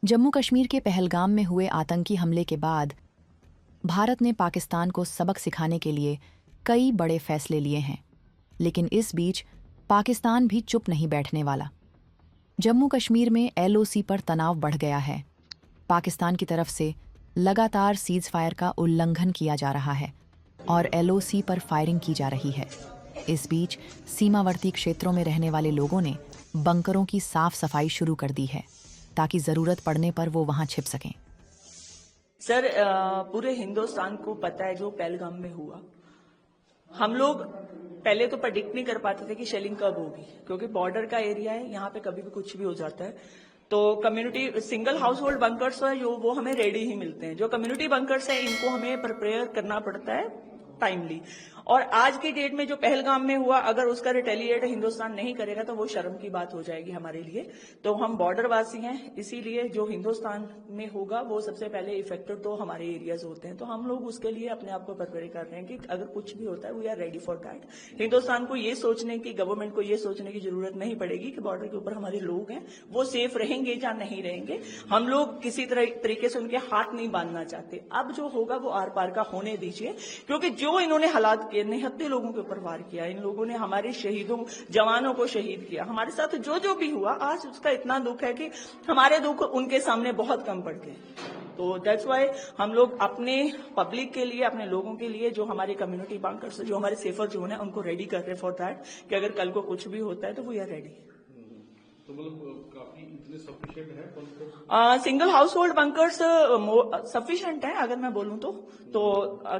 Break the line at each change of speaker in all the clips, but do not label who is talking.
जम्मू कश्मीर के पहलगाम में हुए आतंकी हमले के बाद भारत ने पाकिस्तान को सबक सिखाने के लिए कई बड़े फैसले लिए हैं, लेकिन इस बीच पाकिस्तान भी चुप नहीं बैठने वाला। जम्मू कश्मीर में LOC पर तनाव बढ़ गया है। पाकिस्तान की तरफ से लगातार सीज फायर का उल्लंघन किया जा रहा है और LOC पर फायरिंग की जा रही है। इस बीच सीमावर्ती क्षेत्रों में रहने वाले लोगों ने बंकरों की साफ सफाई शुरू कर दी है ताकि जरूरत पड़ने पर वो वहां छिप सकें।
सर, पूरे हिंदुस्तान को पता है जो पहलगाम में हुआ। हम लोग पहले तो प्रेडिक्ट नहीं कर पाते थे कि शेलिंग कब होगी, क्योंकि बॉर्डर का एरिया है, यहाँ पे कभी भी कुछ भी हो जाता है। तो community single house hold bunkers है जो वो हमें रेडी ही मिलते हैं। जो कम्युनिटी बंकर्स है इनको हमें प्रिपेयर करना पड़ता है टाइमली। और आज की डेट में जो पहलगाम में हुआ, अगर उसका रिटेलिएट हिंदुस्तान नहीं करेगा तो वो शर्म की बात हो जाएगी हमारे लिए। तो हम बॉर्डरवासी हैं, इसीलिए जो हिंदुस्तान में होगा वो सबसे पहले इफेक्टेड तो हमारे एरियाज होते हैं। तो हम लोग उसके लिए अपने आप को प्रिपेयर कर रहे हैं कि अगर कुछ भी होता है we are ready for that. Hindustan को ये सोचने की, गवर्नमेंट को ये सोचने की जरूरत नहीं पड़ेगी कि बॉर्डर के ऊपर हमारे लोग हैं, वो सेफ रहेंगे या नहीं रहेंगे। हम लोग किसी तरीके से उनके हाथ नहीं बांधना चाहते। अब जो होगा वो आर पार का होने दीजिए, क्योंकि जो इन्होंने हालात किए, निहत्थे लोगों के ऊपर वार किया, इन लोगों ने हमारे शहीदों जवानों को शहीद किया। हमारे साथ जो भी हुआ आज उसका इतना दुख है कि हमारे दुख उनके सामने बहुत कम पड़ गए। तो दैट्स वाई हम लोग अपने पब्लिक के लिए, अपने लोगों के लिए, जो हमारे कम्युनिटी बंकर्स, जो हमारे सेफर जोन है, उनको रेडी कर रहे फॉर दैट कि अगर कल को कुछ भी होता है तो वी आर रेडी।
तो मतलब काफी इतने सफिशिएंट है
single house hold bunkers sufficient है अगर मैं बोलूं तो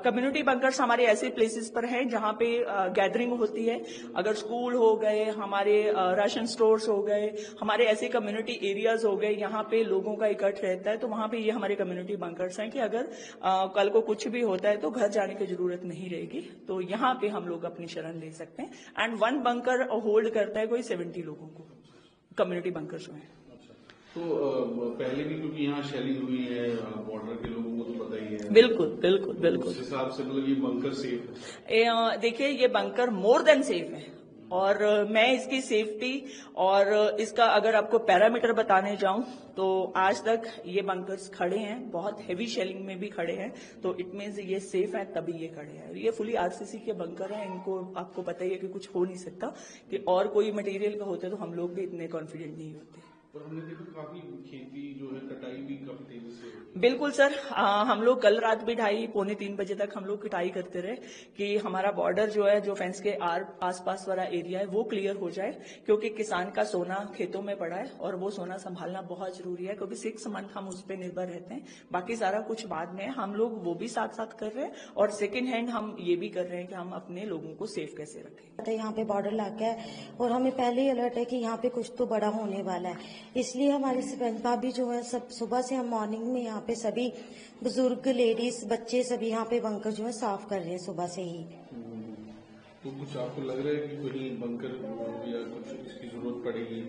कम्युनिटी बंकर्स हमारे ऐसे प्लेसेस पर हैं जहां पे गैदरिंग होती है। अगर स्कूल हो गए, हमारे राशन स्टोर्स हो गए, हमारे ऐसे कम्युनिटी एरियाज हो गए, यहाँ पे लोगों का इकट्ठ रहता है, तो वहां पे ये हमारे कम्युनिटी बंकर्स हैं कि अगर कल को कुछ भी होता है तो घर जाने की जरूरत नहीं रहेगी। तो यहाँ पे हम लोग अपनी शरण ले सकते हैं। एंड वन बंकर होल्ड करता है कोई 70 लोगों को, कम्युनिटी बंकर्स में।
तो पहले भी क्योंकि यहाँ शेलिंग हुई है, बॉर्डर के लोगों को तो पता ही है।
बिल्कुल बिल्कुल बिल्कुल।
उस हिसाब से मतलब ये बंकर सेफ
है। देखिए, ये बंकर मोर देन सेफ है और मैं इसकी सेफ्टी और इसका अगर आपको पैरामीटर बताने जाऊं तो आज तक ये बंकर्स खड़े हैं, बहुत हेवी शेलिंग में भी खड़े हैं, तो इट मीन्स ये सेफ है तभी ये खड़े हैं। ये फुली RCC के बंकर हैं, इनको आपको पता ही है कि कुछ हो नहीं सकता। कि और कोई मटेरियल का होते तो हम लोग भी इतने कॉन्फिडेंट नहीं होते।
पर हमने देखा काफी खेती जो है, कटाई भी काफी तेजी से होती है।
बिल्कुल सर, हम लोग कल रात भी 2:30-3 बजे तक हम लोग कटाई करते रहे कि हमारा बॉर्डर जो है, जो फेंस के आसपास वाला एरिया है वो क्लियर हो जाए, क्योंकि किसान का सोना खेतों में पड़ा है और वो सोना संभालना बहुत जरूरी है, क्योंकि 6 मंथ हम उस पर निर्भर रहते हैं। बाकी सारा कुछ बाद में हम लोग वो भी साथ साथ कर रहे हैं और सेकेंड हैंड हम ये भी कर रहे हैं कि हम अपने लोगों को सेफ कैसे रखें।
यहाँ पे बॉर्डर इलाका है और हमें पहले ही अलर्ट है कि यहाँ पे कुछ तो बड़ा होने वाला है, इसलिए हमारे भी जो है सब सुबह से हम मॉर्निंग में यहाँ पे सभी बुजुर्ग, लेडीज, बच्चे सभी यहाँ पे बंकर जो है साफ कर रहे हैं सुबह से ही।
तो कुछ आपको लग रहा है कि कोई बंकर या कुछ इसकी जरूरत पड़ेगी?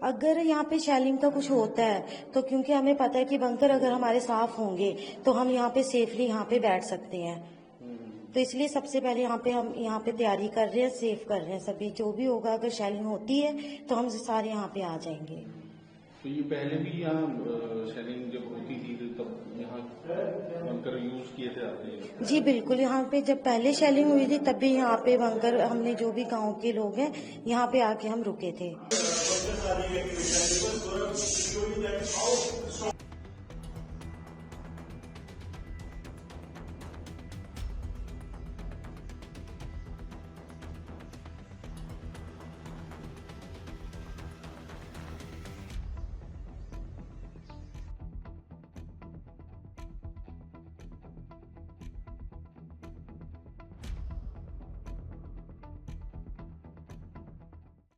अगर यहाँ पे शेलिंग का कुछ होता है तो क्योंकि हमें पता है कि बंकर अगर हमारे साफ होंगे तो हम यहाँ पे सेफली यहाँ पे बैठ सकते हैं, तो इसलिए सबसे पहले हम यहाँ पे तैयारी कर रहे हैं, सेफ कर रहे हैं सभी। जो भी होगा, अगर शेलिंग होती है तो हम सारे यहाँ पे आ जाएंगे।
तो ये पहले भी यहाँ शेलिंग जब होती थी तब यहाँ बंकर यूज किए थे आपने?
जी बिल्कुल, यहाँ पे जब पहले शेलिंग हुई थी तब भी यहाँ पे बंकर, हमने जो भी गांव के लोग हैं यहाँ पे आके हम रुके थे।